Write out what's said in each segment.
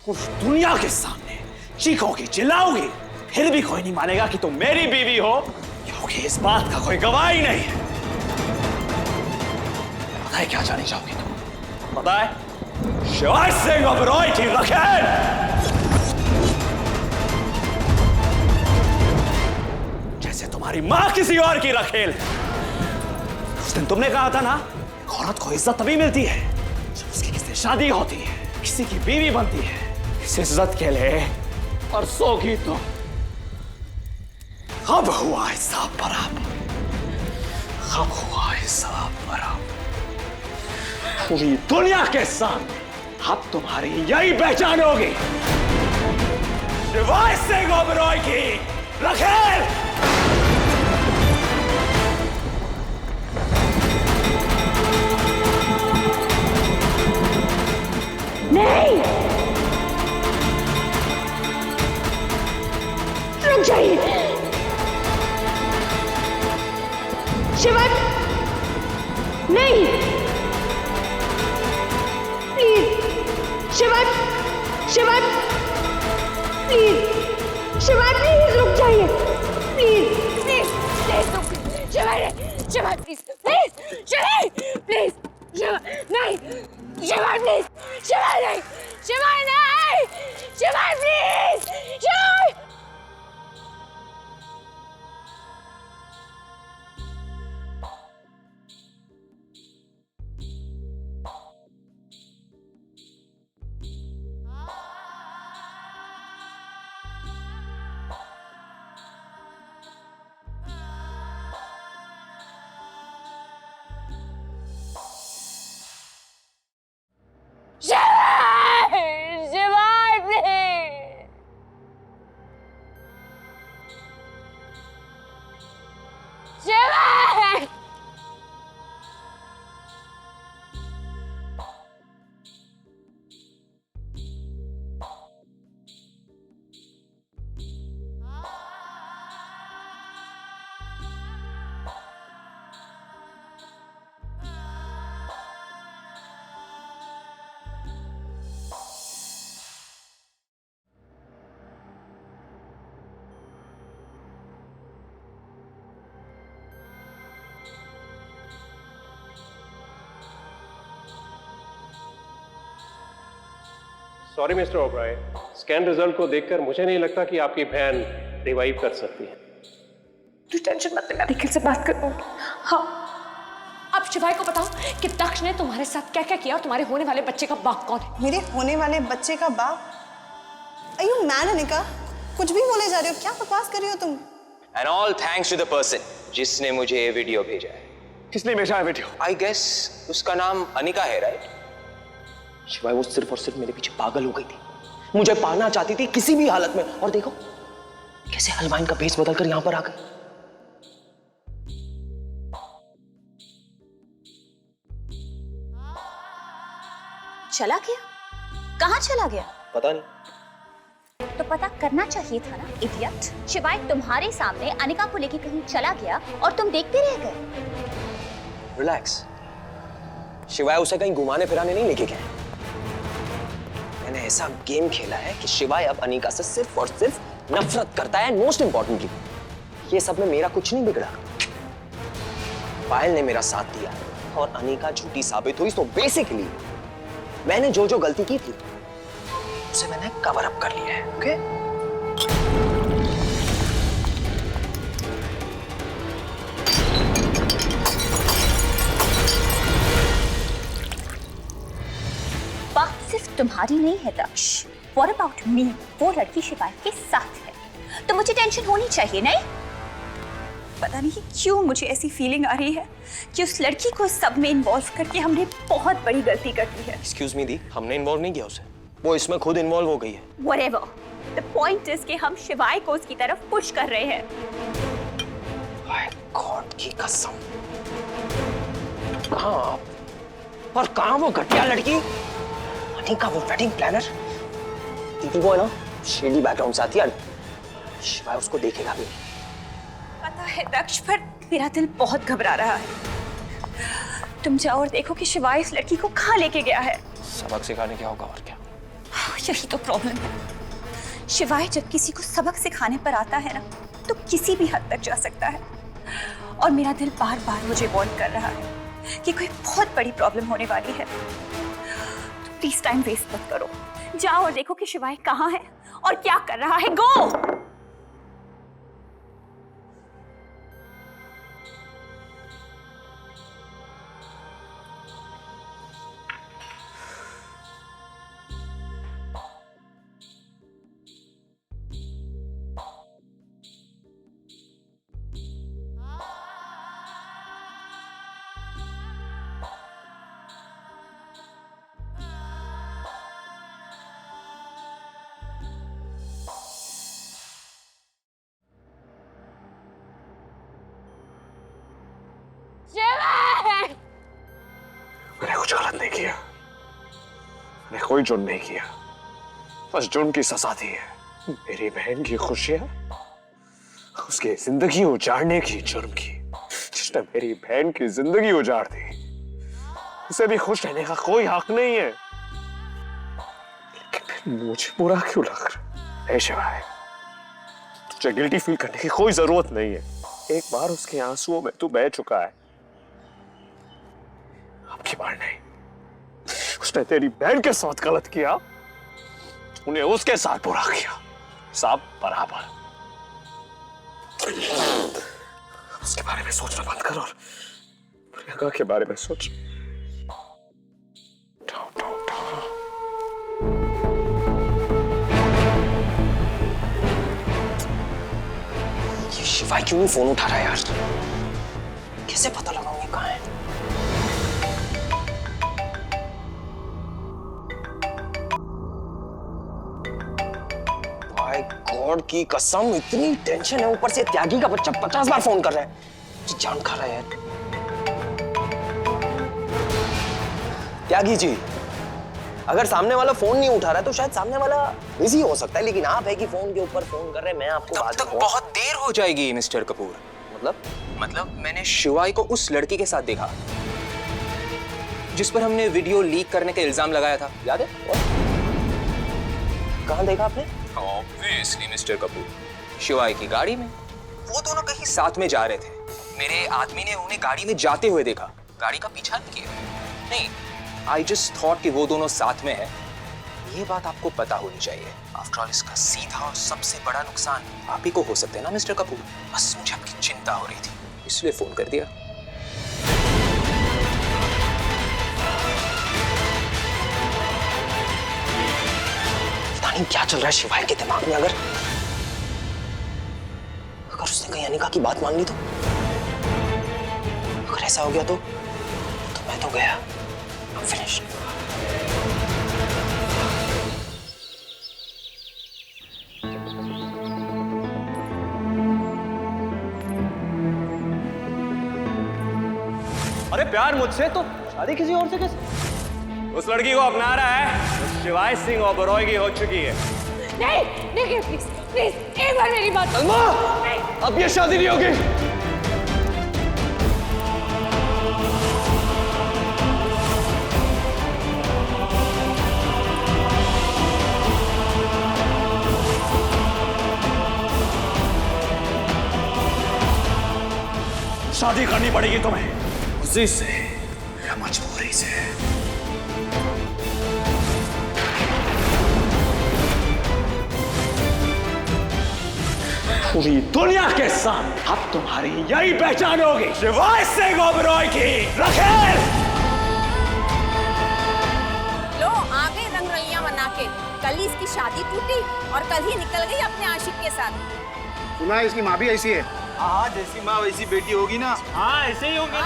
उस दुनिया के सामने चीखोगी, चिल्लाओगी, फिर भी कोई नहीं मानेगा कि तुम मेरी बीवी हो, क्योंकि इस बात का कोई गवाह ही नहीं है। पता है क्या जानी चाहोगी तुम? पता है शिवाय सिंह ओबरॉय की रखेल जैसे तुम्हारी मां किसी और की रखेल है। उस दिन तुमने कहा था ना, औरत को इज्जत तभी मिलती है जब उसकी किसी शादी होती है, किसी की बीवी बनती है। इस इज्जत के लिए परसों की तो अब हुआ हिसाब बराबर, अब हुआ हिसाब बराबर। पूरी दुनिया के सामने अब तुम्हारी यही पहचान होगी, शिवाय सिंह ओबरॉय की रखेल। नहीं, रुक जाइए शिवा, नहीं, please Shiva, Shiva, please Shiva, please रुक जाइए, प्लीज प्लीज प्लीज रुक, Shiva, Shiva please, please Shiva, please Shiva, नहीं शिवा, प्लीज शिवा, नहीं शिवा, नहीं Shiva, please Shiva. Sorry mister Oberoi, scan result को देखकर मुझे नहीं लगता कि आपकी बहन रिवाइव कर सकती है। तू टेंशन मत ले, मैं निखिल से बात कर लूंगी। हाँ, अब शिवाय को बताओ कि दक्ष ने तुम्हारे साथ क्या क्या किया और तुम्हारे होने वाले बच्चे का बाप कौन है? मेरे होने वाले बच्चे का बाप? Are you mad, Anika? कुछ भी बोले जा रहे हो, क्या बकवास कर रही हो तुम? And all thanks to the person जिसने मुझे ये वीडियो भेजा है। किसने भेजा है वीडियो? I guess उसका नाम अनिका है, राइट? शिवाय वो सिर्फ और सिर्फ मेरे पीछे पागल हो गई थी, मुझे पाना चाहती थी किसी भी हालत में, और देखो कैसे हलवाइन का भेस बदलकर यहां पर आ गई। चला गया? कहाँ चला गया? पता नहीं। तो पता करना चाहिए था ना, इडियट। शिवाय तुम्हारे सामने अनिका को लेके कहीं चला गया और तुम देखते रह गए। रिलैक्स, शिवाय उसे कहीं घुमाने फिराने नहीं लेके गए। मैंने ऐसा गेम खेला है कि शिवाय अब अनिका से सिर्फ और सिर्फ नफरत करता है। मोस्ट इंपॉर्टेंटली, ये सब में मेरा कुछ नहीं बिगड़ा। पायल ने मेरा साथ दिया और अनिका झूठी साबित हुई, तो बेसिकली मैंने जो जो गलती की थी उसे मैंने कवर अप कर लिया है। ओके? बात सिर्फ तुम्हारी नहीं है दक्ष। What about me? वो लड़की शिवाय के साथ है, तो मुझे टेंशन होनी चाहिए नहीं? पता नहीं क्यों मुझे ऐसी फीलिंग आ रही है कि उस लड़की को सब में इन्वॉल्व करके हमने बहुत बड़ी गलती कर दी है। एक्सक्यूज मी दी, हमने इन्वॉल्व नहीं किया उसे, वो इसमें खुद इन्वॉल्व हो गई है। Whatever. The point is कि हम शिवाय को उसकी तरफ पुश कर रहे हैं। My God की कसम, कहाँ और कहाँ वो घटिया लड़की अनिका, वो वेडिंग प्लानर? दीदी वो है ना, शेडी बैकग्राउंड से आती है, शिवाय उसको देखेगा भी। पता है दक्ष, पर मेरा दिल बहुत घबरा रहा है। तुम जाओ और देखो कि शिवाय इस लड़की को कहाँ लेके गया है। सबक सिखाने क्या होगा और क्या। यही तो प्रॉब्लम है। शिवाय जब किसी को सबक सिखाने पर आता है ना, तो किसी भी हद तक जा सकता है। और मेरा दिल बार बार मुझे वार्न कर रहा है कि कोई बहुत बड़ी प्रॉब्लम होने वाली है। तो प्लीज टाइम वेस्ट मत करो, जाओ और देखो कि शिवाय कहाँ है और क्या कर रहा है। गो। मैंने कुछ गलत नहीं किया, मैंने कोई जुर्म नहीं किया, बस जुर्म की सजा दी है। मेरी बहन की खुशियां उसकी जिंदगी उजाड़ने की जुर्म की, जिसने मेरी बहन की जिंदगी उजाड़ दी, उसे भी खुश रहने का कोई हक नहीं है। लेकिन मुझे बुरा क्यों लग रहा है? शिवाय, तुझे गिल्टी फील करने की कोई जरूरत नहीं है। एक बार उसके आंसुओं में तू बह चुका है, अब की बार नहीं। उसने तेरी बहन के साथ गलत किया, तूने उसके साथ बुरा किया, सब बराबर। उसके बारे में सोचना बंद कर और प्रियंका के बारे में सोच। ये शिवाय क्यों नहीं फोन उठा रहा है यार? कैसे पता लगाऊंगी कहाँ है? गॉड की कसम, इतनी टेंशन है, ऊपर से त्यागी का बच्चा 50 बार फोन कर रहा है। जी जान खा रहा है यार। त्यागी जी, अगर सामने वाला फोन नहीं उठा रहा है तो शायद सामने वाला बिजी हो सकता है, लेकिन आप है कि फोन के ऊपर फोन कर रहे हैं। मैं आपको तब तक बहुत देर हो जाएगी मिस्टर कपूर। मतलब मैंने शिवाय को उस लड़की के साथ देखा जिस पर हमने वीडियो लीक करने का इल्जाम लगाया था, याद है? कहाँ देखा आपने? ऑब्वियसली मिस्टर कपूर, शिवाय की गाड़ी में। वो दोनों कहीं साथ में जा रहे थे। मेरे आदमी ने उन्हें गाड़ी में जाते हुए देखा, गाड़ी का पीछा नहीं किया। नहीं, आई जस्ट थॉट कि वो दोनों साथ में है। ये बात आपको पता होनी चाहिए। आफ्टर ऑल इसका सीधा और सबसे बड़ा नुकसान आप ही को हो सकते हैं ना मिस्टर कपूर। बस मुझे आपकी चिंता हो रही थी, इसलिए फोन कर दिया। नहीं, क्या चल रहा है शिवाय के दिमाग में? अगर उसने कहीं अनिका की बात मान ली तो? अगर ऐसा हो गया तो मैं तो गया। I'm finished. अरे प्यार मुझसे तो शादी किसी और से कैसे? उस लड़की को अपना रहा है तो शिवाय सिंह ओबरॉय की हो चुकी है। नहीं, प्लीज प्लीज एक बार मेरी बात। सलमा, अब ये शादी नहीं होगी। शादी करनी पड़ेगी तुम्हें उसी से या मजबूरी से। पूरी दुनिया के साथ अब तुम्हारी यही पहचान होगी, शिवाय सिंह ओबरॉय की राखेल। लो आ गए रंगरलियां बना के। कल ही इसकी शादी टूटी और कल ही निकल गई अपने आशिक के साथ। सुना है इसकी माँ भी ऐसी है। हाँ, जैसी माँ वैसी बेटी होगी ना। हाँ, ऐसे ही होगी ना।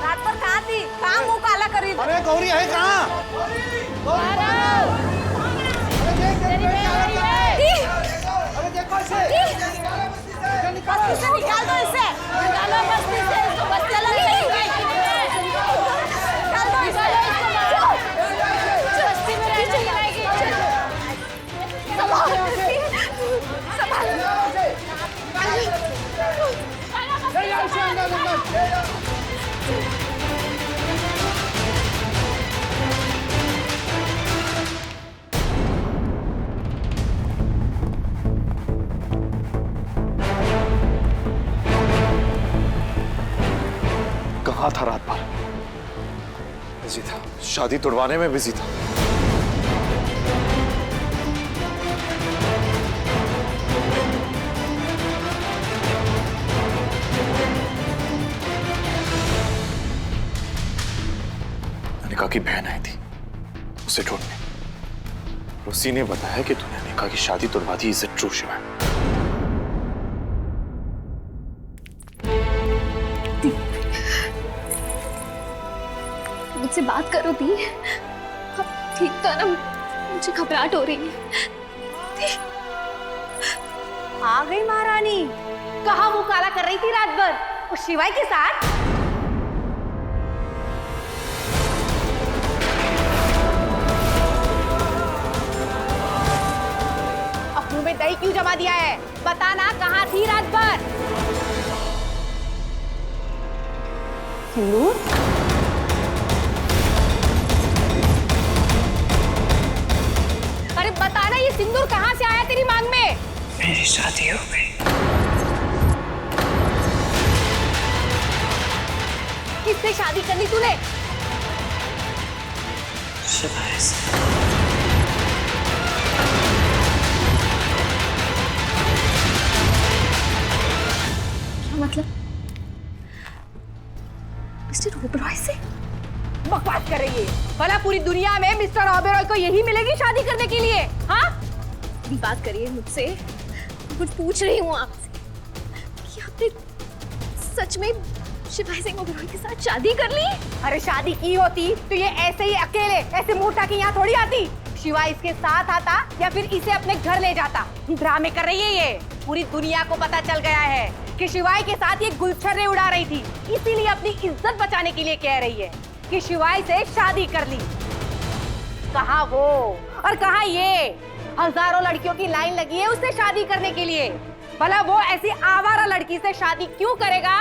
रात पर कहाँ थी? कहाँ मुँह काला करी? अरे गौरी है कहाँ? अरे देखो इसे। बस्ती से निकाल दो इसे। निकालो बस्ती से, इसको बस्ती अलग नहीं। निकाल दो इसे। बस्ती में नहीं चली जाएगी। संभाल। कहाँ था रात भर? बिजी था, शादी तुड़वाने में बिजी था। अनिका की बहन आई थी उसे ढूंढने। उसी ने बताया कि तूने अनिका की शादी तुड़वा दी। Is it true Shiva? मुझसे बात करो दी। अब ठीक तो ना, मुझे घबराहट हो रही है। आ गई महारानी। कहाँ मुंह काला कर रही थी रात भर उस शिवाय के साथ? अब मुंह में दही क्यों जमा दिया है? बताना कहाँ थी रात भर? सिंदूर? अरे बताना ये सिंदूर कहाँ से आया तेरी मांग में? मेरी शादी हो गई। किससे शादी करनी तूने? शिवाय से। क्या मतलब? मिस्टर ओबेरॉय से? बकवास कर रही है। भला पूरी दुनिया में मिस्टर ओबेरॉय को यही मिलेगी शादी करने के लिए? हाँ? बात करिए मुझसे। कुछ पूछ रही हूँ आपसे कि आपने सच में शिवाय सिंह ओबेरॉय के साथ शादी कर ली? अरे शादी की होती तो ये ऐसे ही अकेले ऐसे मोटा के यहाँ थोड़ी आती। शिवा इसके साथ आता या फिर इसे अपने घर ले जाता। ड्रामे कर रही है ये। पूरी दुनिया को पता चल गया है कि शिवाय के साथ ये गुलछर्रे उड़ा रही थी, इसीलिए अपनी इज्जत बचाने के लिए कह रही है कि शिवाय से शादी कर ली। कहाँ वो और कहाँ ये? हजारों लड़कियों की लाइन लगी है उससे शादी करने के लिए। भला वो ऐसी आवारा लड़की से शादी क्यों करेगा?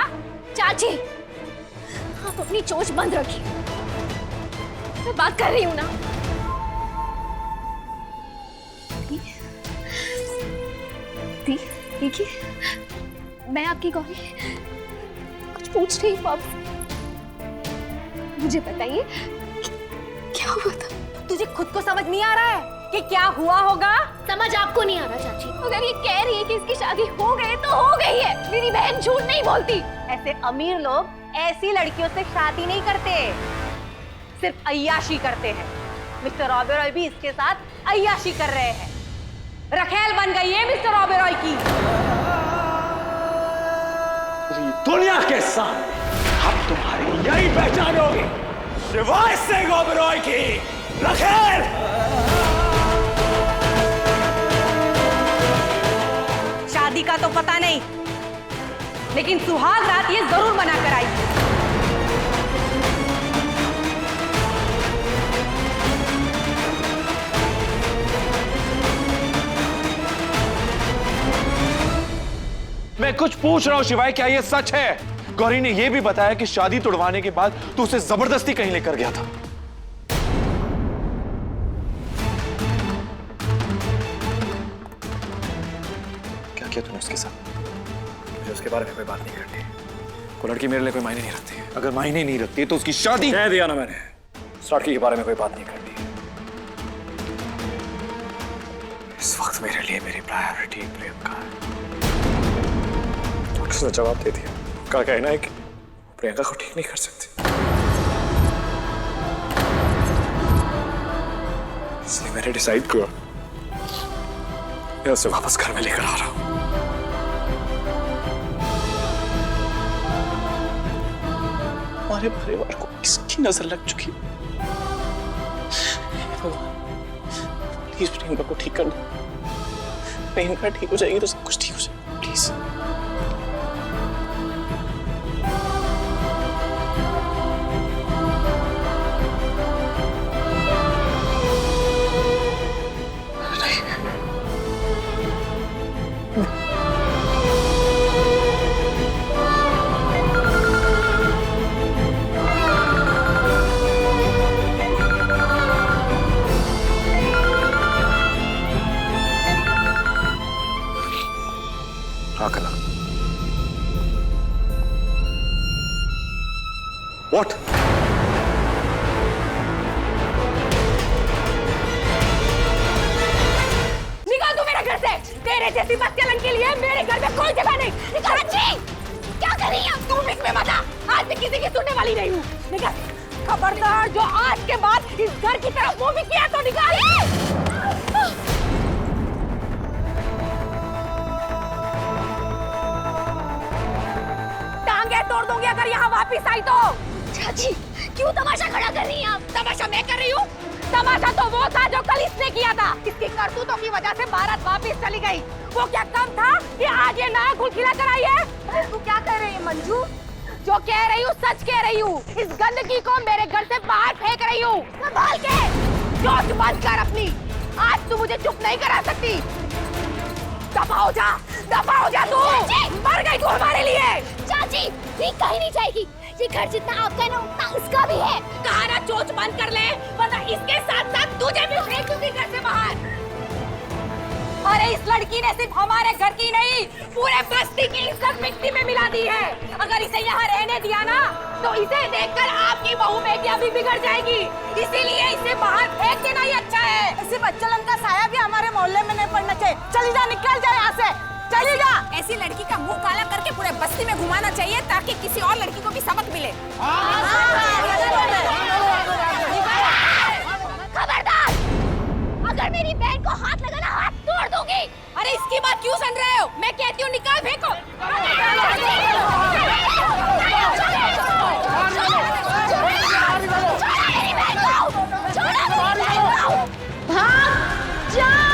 चाची, आप अपनी चोंच बंद रखिए। मैं बात कर रही हूँ ना। देखिए, मैं आपकी गौरी कुछ पूछ रही हूँ आपसे। मुझे बताइए क्या हुआ था? तुझे खुद को समझ नहीं आ रहा है कि क्या हुआ होगा? समझ आपको नहीं आ रहा चाची। अगर ये कह रही है कि इसकी शादी हो गई तो हो गई है। मेरी बहन झूठ नहीं बोलती। ऐसे अमीर लोग ऐसी लड़कियों से शादी नहीं करते, सिर्फ अय्याशी करते हैं। मिस्टर ओबेरॉय भी इसके साथ अय्याशी कर रहे हैं। रखेल बन गई है मिस्टर ओबेरॉय की। दुनिया के सामने अब तुम्हारी यही पहचान होगी, शिवाय सिंह ओबेरॉय की। रखेल! शादी का तो पता नहीं, लेकिन सुहाग रात ये जरूर मना कर आई। मैं कुछ पूछ रहा हूं शिवाय, क्या ये सच है? गौरी ने यह भी बताया कि शादी तुड़वाने के बाद तू उसे जबरदस्ती कहीं लेकर गया था। क्या किया तूने उसके साथ? मुझे उसके बारे में कोई बात नहीं करनी। वो लड़की मेरे लिए कोई मायने नहीं रखती। अगर मायने नहीं रखती तो उसकी शादी कह दिया ना मैंने। उस लड़की के बारे में कोई बात नहीं करनी। इस वक्त मेरे लिए मेरी प्रायोरिटी प्रियंका है। उसने जवाब दे दिया। का कहना है कि प्रियंका को ठीक नहीं कर सकती, इसलिए मैंने डिसाइड किया मैं उसे वापस घर में लेकर आ रहा हूं। हमारे परिवार को इसकी नजर लग चुकी है। प्लीज प्रियंका को ठीक कर दो। प्रियंका ठीक हो जाएगी तो सब कुछ ठीक हो जाएगा। प्लीज। What? निकाल तू मेरे घर से। तेरे जैसी बदचलन के लिए मेरे घर में कोई जगह नहीं। निकाल। क्या कर रही है तू? इसमें मत आ। आज मैं किसी की सुनने वाली नहीं हूँ। निकाल। खबरदार जो आज के बाद इस घर की तरफ मुंह भी किया तो निकाल। टांगे तोड़ दूंगी अगर यहाँ वापिस आई तो। चाची क्यों तमाशा खड़ा कर रही हैं आप? तमाशा मैं कर रही हूँ? तमाशा तो वो था जो कल इसने किया था। इसकी करतूतों की वजह से भारत वापिस चली गई। वो क्या कम था कि आज ये नया गुल खिला कर आई है? तू क्या कह रही है मंजू? जो कह रही हूँ सच कह रही हूँ। इस गंदगी को मेरे घर से बाहर फेंक रही हूँ। संभाल के जोश बंद कर अपनी। आज तू मुझे चुप नहीं करा सकती। दफा हो जा तू। मर गई तू हमारे लिए। चाची ये कहीं नहीं जाएगी। ये घर जितना आपका है ना उतना इसका भी है। कहा ना चोच बंद कर ले, वरना इसके साथ साथ तुझे भी फेंक दूंगी घर से बाहर। अरे इस लड़की ने सिर्फ हमारे घर की नहीं पूरे बस्ती की इज्जत मिट्टी में मिला दी है। अगर इसे यहाँ रहने दिया ना तो इसे देखकर आपकी बहू बेटियां भी बिगड़ जाएगी। इसीलिए इसे बाहर फेंक देना ही अच्छा है। ऐसी बच्चलन का साया भी हमारे मोहल्ले में नहीं पड़ना चाहिए। चली जा, निकल जा यहाँ से, चली जा। ऐसी लड़की का मुंह काला करके पूरे बस्ती में घुमाना चाहिए ताकि किसी और लड़की को भी सबक मिले। खबरदार अगर मेरी बहन को हाथ लगाना हाथ तोड़ दूंगी। अरे इसकी बात क्यों सुन रहे हो? मैं कहती हूँ निकाल फेंको। भाग जाओ।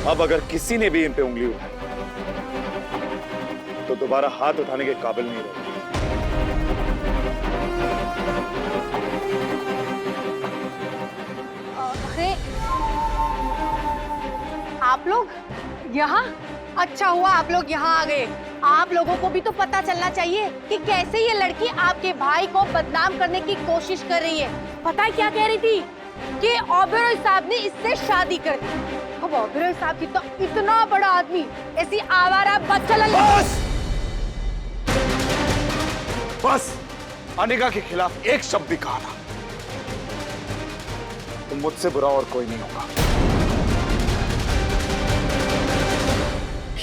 अब अगर किसी ने भी इन पे उंगली उठाई तो दोबारा हाथ उठाने के काबिल नहीं रहोगे। अरे आप लोग यहाँ? अच्छा हुआ आप लोग यहाँ आ गए। आप लोगों को भी तो पता चलना चाहिए कि कैसे ये लड़की आपके भाई को बदनाम करने की कोशिश कर रही है। पता है क्या कह रही थी? कि ओबेरॉय साहब ने इससे शादी कर दी। अब ओबेरॉय साहब की तो इतना बड़ा आदमी ऐसी आवारा बच्चलन। बस अनिका के खिलाफ एक शब्द भी कहा था तो मुझसे बुरा और कोई नहीं होगा।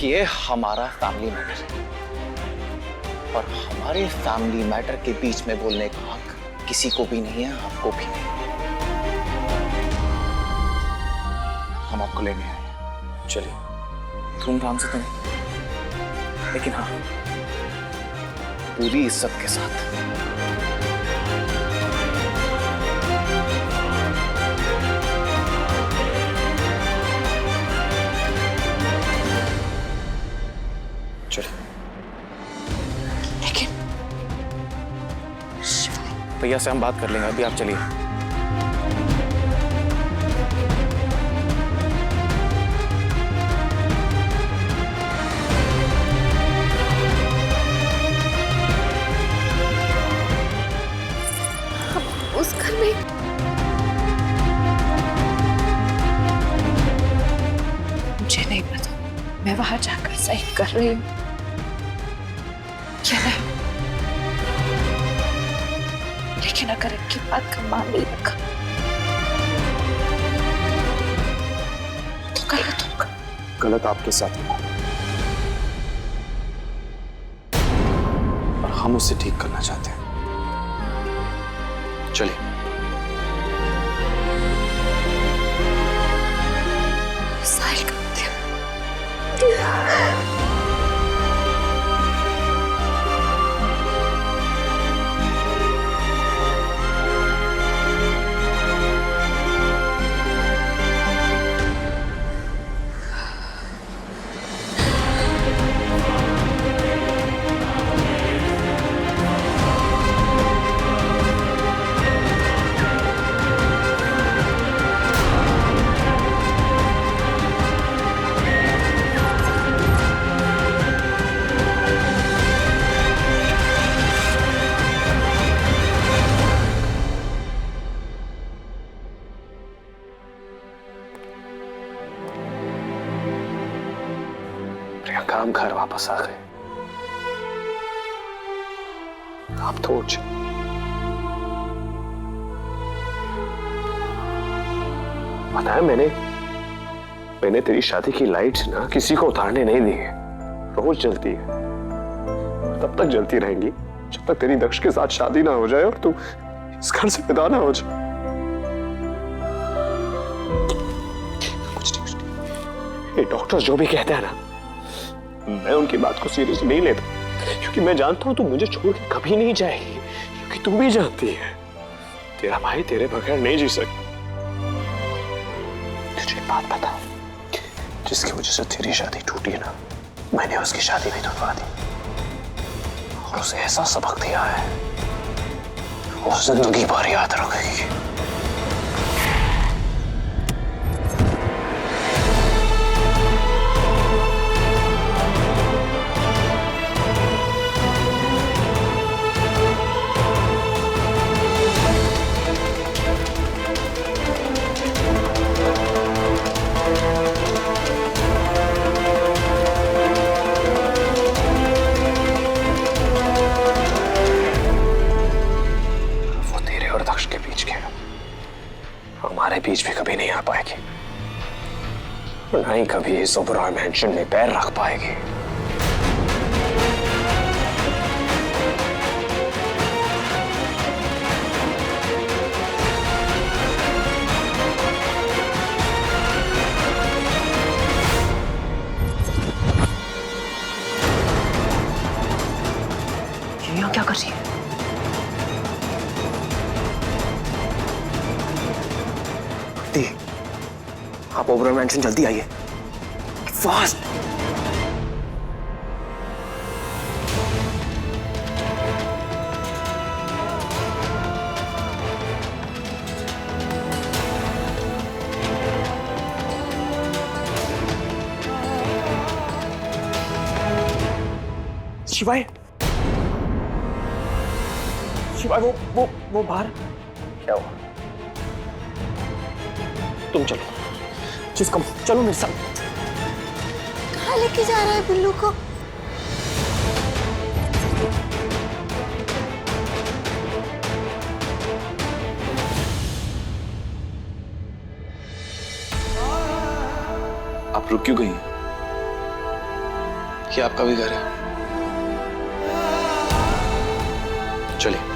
ये हमारा फैमिली मैटर है और हमारे फैमिली मैटर के बीच में बोलने का हक किसी को भी नहीं है, आपको भी नहीं। हम आपको लेने आए हैं। चलिए, धूमधाम से तो नहीं, लेकिन हाँ पूरी इज्जत के साथ। चलिए। लेकिन भैया से हम बात कर लेंगे, अभी आप चलिए। उस घर में मुझे नहीं पता मैं वहां जाकर सही कर रही हूँ क्या नहीं, लेकिन अगर इनकी बात का मान नहीं रखा तो गलत होगा। गलत आपके साथ होगा और हम उसे ठीक करना चाहते हैं। चलिए। साहिल का वापस आ गए। आप तो उठ जाओ। पता है मैंने तेरी शादी की लाइट्स ना किसी को उतारने नहीं दी है। रोज जलती है, तब तक जलती रहेंगी जब तक तेरी दक्ष के साथ शादी ना हो जाए और तू इस घर से विदा ना हो जाए। ये डॉक्टर जो भी कहते हैं ना, मैं उनकी बात को सीरियस नहीं लेता, क्योंकि मैं जानता हूं तू मुझे छोड़ के कभी नहीं जाएगी, क्योंकि तू भी जानती है तेरा भाई तेरे बगैर नहीं जी सकता। तुझे एक बात बता, जिसकी वजह से तेरी शादी टूटी ना, मैंने उसकी शादी भी टूटवा दी और उसे ऐसा सबक दिया है वो जिंदगी भर याद रखेगी। हमारे बीच भी कभी नहीं आ पाएगी, ना ही कभी इस ओबरॉय मैंशन में पैर रख पाएगी। यहाँ क्या कर रही है? आप ओबरॉय मैंशन जल्दी आइए, फास्ट। शिवाय, शिवाय वो बाहर क्या हुआ? तुम चलो, जिसको चलो मेरे साथ। कहाँ लेके जा रहा है बिल्लू को? आप रुक क्यों गई हैं? क्या आपका भी घर है? चलिए।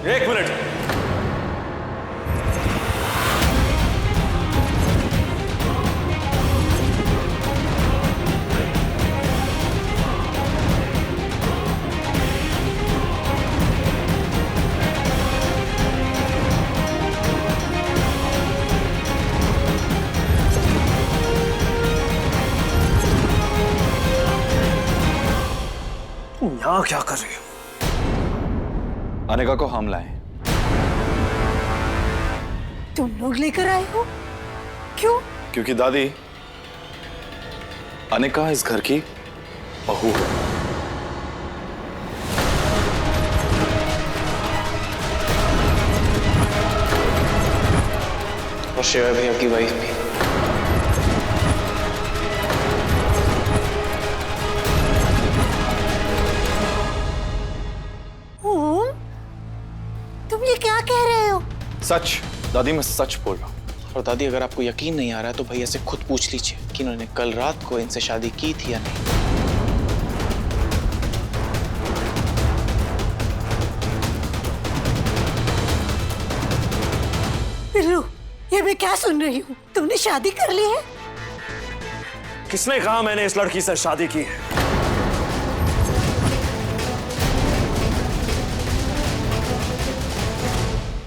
एक मिनट। यहाँ क्या कर रही हो? अनिका को हम लाए। तुम लोग लेकर आए हो? क्यों? क्योंकि दादी, अनिका इस घर की बहू है। और शिवा भैया की वाइफ भी। तुम ये क्या कह रहे हो? सच दादी, मैं सच बोल रहा हूँ। और दादी, अगर आपको यकीन नहीं आ रहा है तो भैया से खुद पूछ लीजिए कि इन्होंने कल रात को इनसे शादी की थी या नहीं। बिल्लू, ये मैं क्या सुन रही हूँ? तुमने शादी कर ली है? किसने कहा मैंने इस लड़की से शादी की है?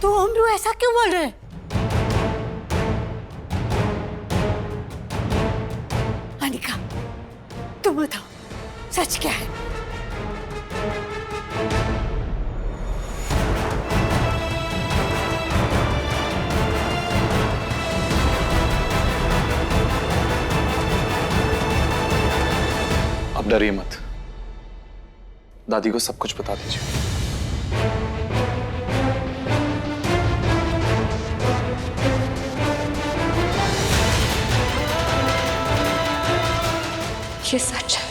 तो अमरू ऐसा क्यों बोल रहे हैं? अनिका, तुम बताओ सच क्या है? अब डरिए मत, दादी को सब कुछ बता दीजिए। ये सच है।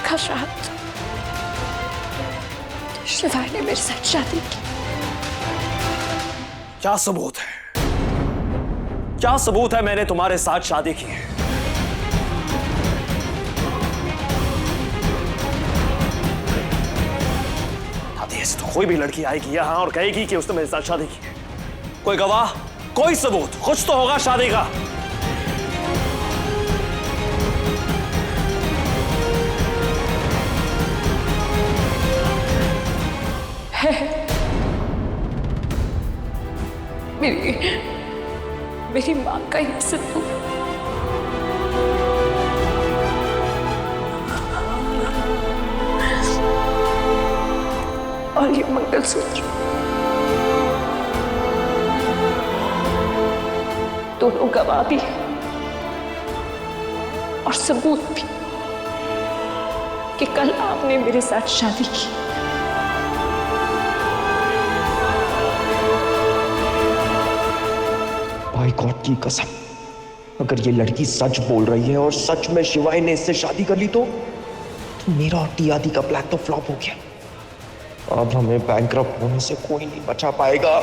कल रात शिवाय ने मेरे साथ शादी की। क्या सबूत है? क्या सबूत है मैंने तुम्हारे साथ शादी की है? दादी, ऐसे तो कोई भी लड़की आएगी यहां और कहेगी कि उसने मेरे साथ शादी की है। कोई गवाह, कोई सबूत, कुछ तो होगा शादी का। मेरी मां का यह सबूत। और ये मंगलसूत्र, दोनों गवाह भी और सबूत भी कि कल आपने मेरे साथ शादी की। भाई गॉड की कसम, अगर ये लड़की सच बोल रही है और सच में शिवाय ने इससे शादी कर ली तो मेरा और टियादी का प्लान तो फ्लॉप हो गया। अब हमें बैंकरप्ट होने से कोई नहीं बचा पाएगा।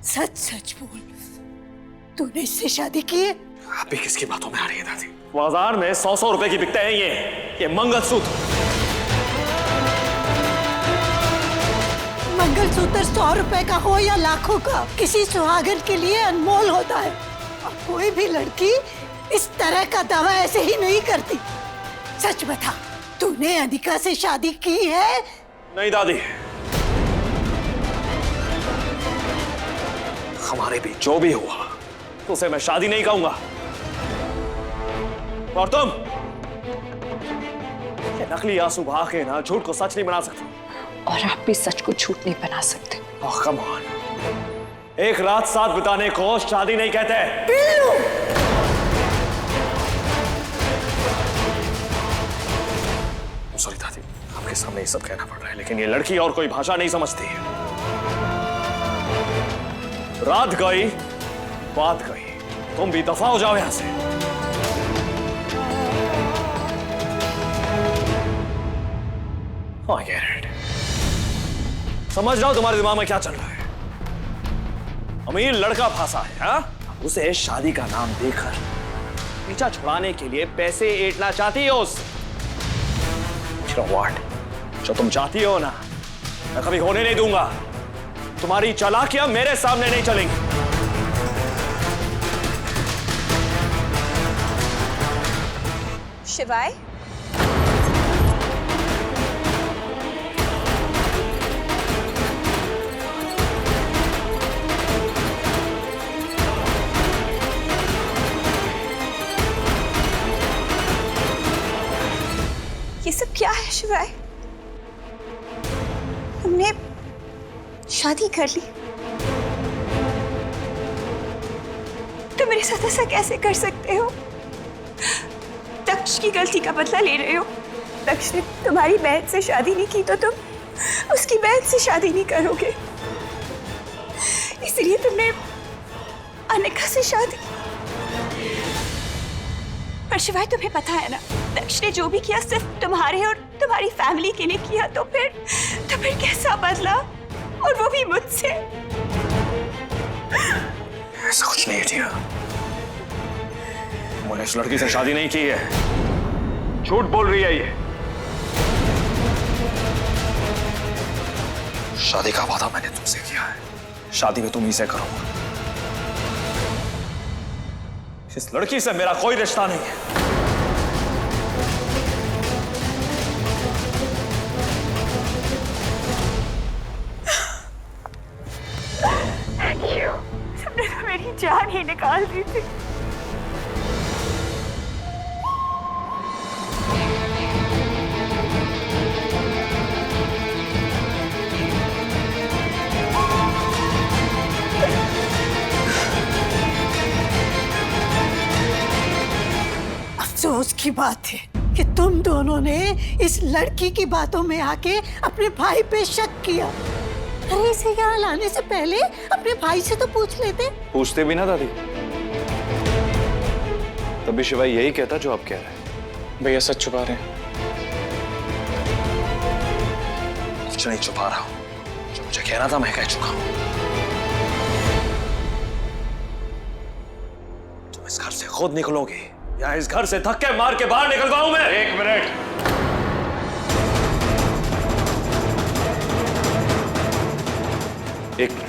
सच सच बोल, तूने इससे शादी की है? आप भी किसकी बातों में आ रही है दादी? बाजार में 100-100 रुपए की बिकते हैं ये मंगलसूत्र। मंगलसूत्र 100 रुपए का हो या लाखों का, किसी सुहागन के लिए अनमोल होता है। और कोई भी लड़की इस तरह का दावा ऐसे ही नहीं करती। सच बता, तूने अनिका से शादी की है? नहीं दादी, हमारे बीच जो भी हुआ उसे मैं शादी नहीं कहूंगा। और तुम ये नकली आंसू बहा के ना झूठ को सच नहीं बना सकते। और आप भी सच को झूठ नहीं बना सकते। ओह कम ऑन, एक रात साथ बिताने को शादी नहीं कहते। सॉरी दादी, आपके सामने ये सब कहना पड़ रहा है, लेकिन ये लड़की और कोई भाषा नहीं समझती। रात गई, बात गई, तुम भी दफा हो जाओ यहां से। I get it. समझ रहा हूं तुम्हारे दिमाग में क्या चल रहा है। अमीर लड़का फंसा है, हाँ? उसे शादी का नाम देकर पीछा छुड़ाने के लिए पैसे ऐंठना चाहती हो उससे। You know what? जो तुम चाहती हो ना, मैं कभी होने नहीं दूंगा। तुम्हारी चालाकियां मेरे सामने नहीं चलेंगी। शिवाय, ये सब क्या है शिवाय? हमने शादी कर ली, तुम मेरे साथ ऐसा कैसे कर सकते हो? दक्ष की गलती का बदला ले रहे हो। दक्ष ने तुम्हारी बहन से शादी नहीं की तो तुम उसकी बहन से शादी नहीं करोगे, इसलिए तुमने अनिका से शादी। पर शिवाय, तुम्हें पता है ना, दक्ष ने जो भी किया सिर्फ तुम्हारे और तुम्हारी फैमिली के लिए किया, तो फिर कैसा बदला, और वो भी मुझसे। ऐसा कुछ नहीं किया, मैंने इस लड़की से शादी नहीं की है। झूठ बोल रही है ये। शादी का वादा मैंने तुमसे किया है, शादी में तुम ही से करूंगा। इस लड़की से मेरा कोई रिश्ता नहीं है। तुमने तो मेरी जान ही निकाल दी थी। अफसोस की बात है कि तुम दोनों ने इस लड़की की बातों में आके अपने भाई पे शक किया। अरे इसे यहाँ लाने से पहले अपने भाई से तो पूछ लेते। पूछते भी ना दादी, तभी शिवाय यही कहता जो आप कह रहे हैं। भैया सच छुपा रहे हैं। कुछ नहीं छुपा रहा हूं, जो मुझे कहना था मैं कह चुका हूं। तुम इस घर से खुद निकलोगे या इस घर से धक्के मार के बाहर निकलवाऊं मैं? एक मिनट, एक मिनट।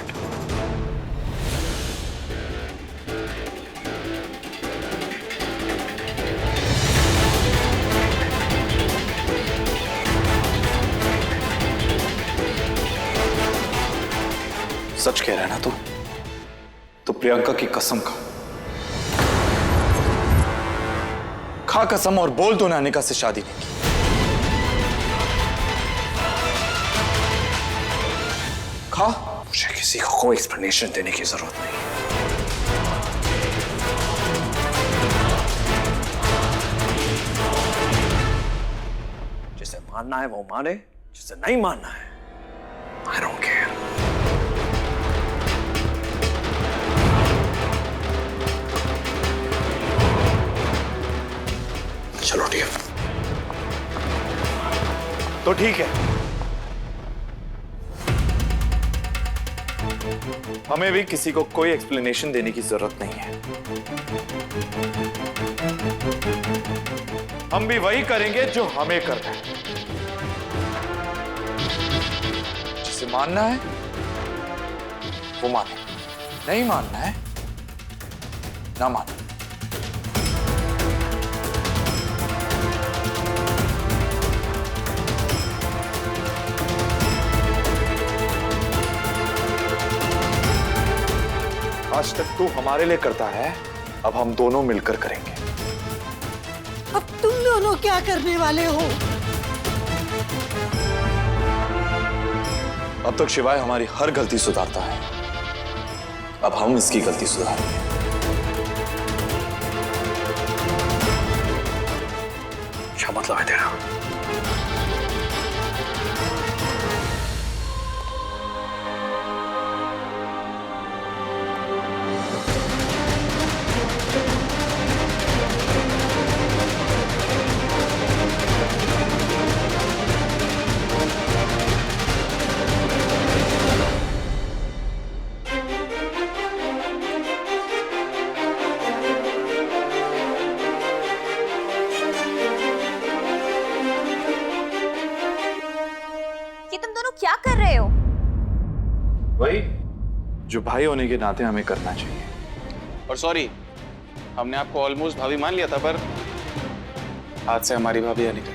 सच कह रहा है ना तू? तो प्रियंका की कसम खा कसम और बोल तूने अनिका से शादी नहीं की। खा। मुझे किसी को कोई एक्सप्लेनेशन देने की जरूरत नहीं। जिसे मानना है वो माने, जिसे नहीं मानना है I don't care. चलो ठीक है। तो ठीक है, हमें भी किसी को कोई एक्सप्लेनेशन देने की जरूरत नहीं है। हम भी वही करेंगे जो हमें करना है। जिसे मानना है वो माने, नहीं मानना है ना माने। आज तक तू हमारे लिए करता है, अब हम दोनों मिलकर करेंगे। अब तुम दोनों क्या करने वाले हो? अब तक शिवाय हमारी हर गलती सुधारता है, अब हम इसकी गलती सुधारेंगे। क्या मतलब है तेरा? क्या कर रहे हो? वही जो भाई होने के नाते हमें करना चाहिए। और सॉरी, हमने आपको ऑलमोस्ट भाभी मान लिया था, पर आज से हमारी भाभी अनिका।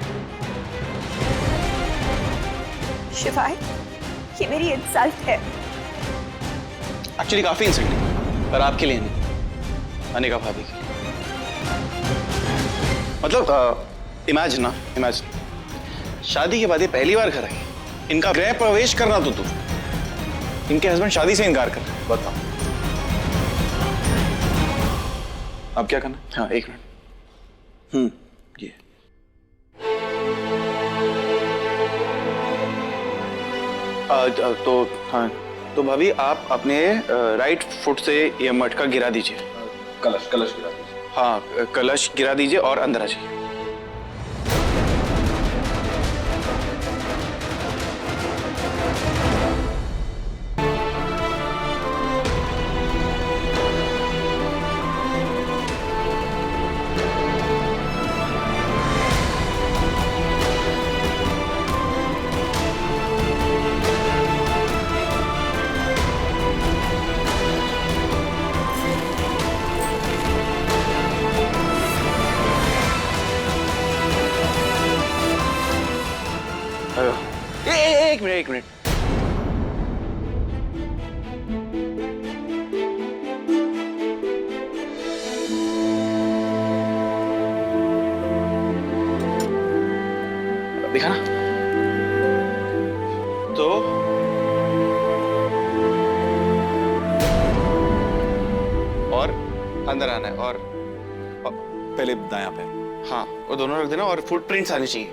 शिवाय, ये मेरी इंसल्ट है। एक्चुअली काफी इंसल्ट है, पर आपके लिए नहीं, अनिका भाभी के लिए। मतलब इमेजिन शादी के बाद ये पहली बार घर आई, इनका गृह प्रवेश करना तो दूर, इनके हस्बैंड शादी से इनकार कर रहे हैं। बताओ अब क्या करना? हाँ एक मिनट। ये तो हाँ, तो भाभी आप अपने राइट फुट से ये मटका गिरा दीजिए। कलश गिरा दीजिए। हाँ, कलश गिरा दीजिए और अंदर आ जाइए। एक मिनट। देखा ना? तो और अंदर आना है और पहले दायां पैर। हाँ, वो दोनों रख देना और फुटप्रिंट्स आने चाहिए।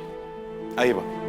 आइए बाबा।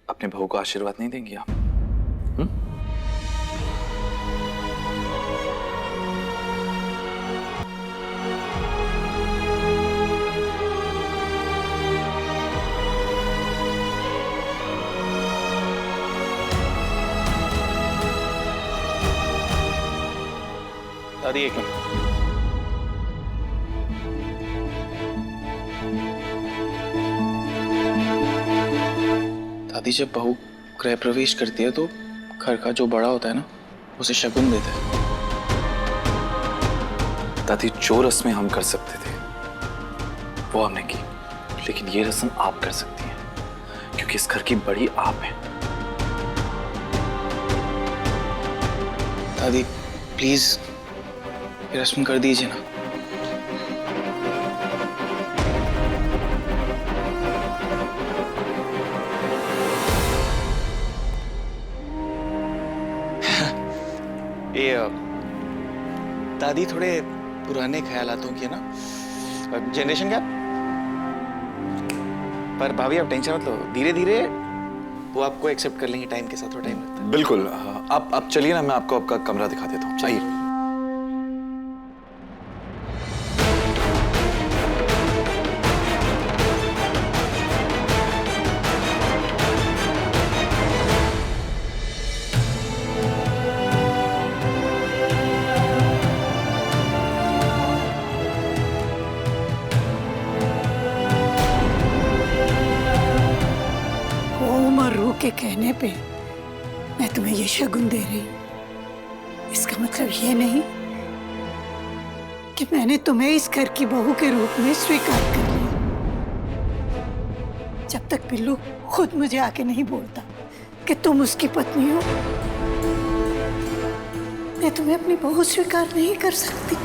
अपने बहू को आशीर्वाद नहीं देंगी आप? दादी एक मिनट। दादी जब बहू गृह प्रवेश करती है तो घर का जो बड़ा होता है ना उसे शगुन देता है। दादी जो रस्में हम कर सकते थे वो हमने की, लेकिन ये रस्म आप कर सकती हैं क्योंकि इस घर की बड़ी आप हैं। दादी प्लीज ये रस्म कर दीजिए ना। ये दादी थोड़े पुराने ख्यालातों की है ना, जनरेशन गैप। पर भाभी आप टेंशन मत लो, धीरे धीरे वो आपको एक्सेप्ट कर लेंगे, टाइम के साथ थोड़ा टाइम लगता है। बिल्कुल। आप चलिए ना, मैं आपको आपका कमरा दिखा देता हूँ। चाहिए के कहने पे मैं तुम्हें ये शगुन दे रही हूं। इसका मतलब ये नहीं कि मैंने तुम्हें इस घर की बहू के रूप में स्वीकार कर लिया। जब तक बिल्लू खुद मुझे आके नहीं बोलता कि तुम उसकी पत्नी हो, मैं तुम्हें अपनी बहू स्वीकार नहीं कर सकती।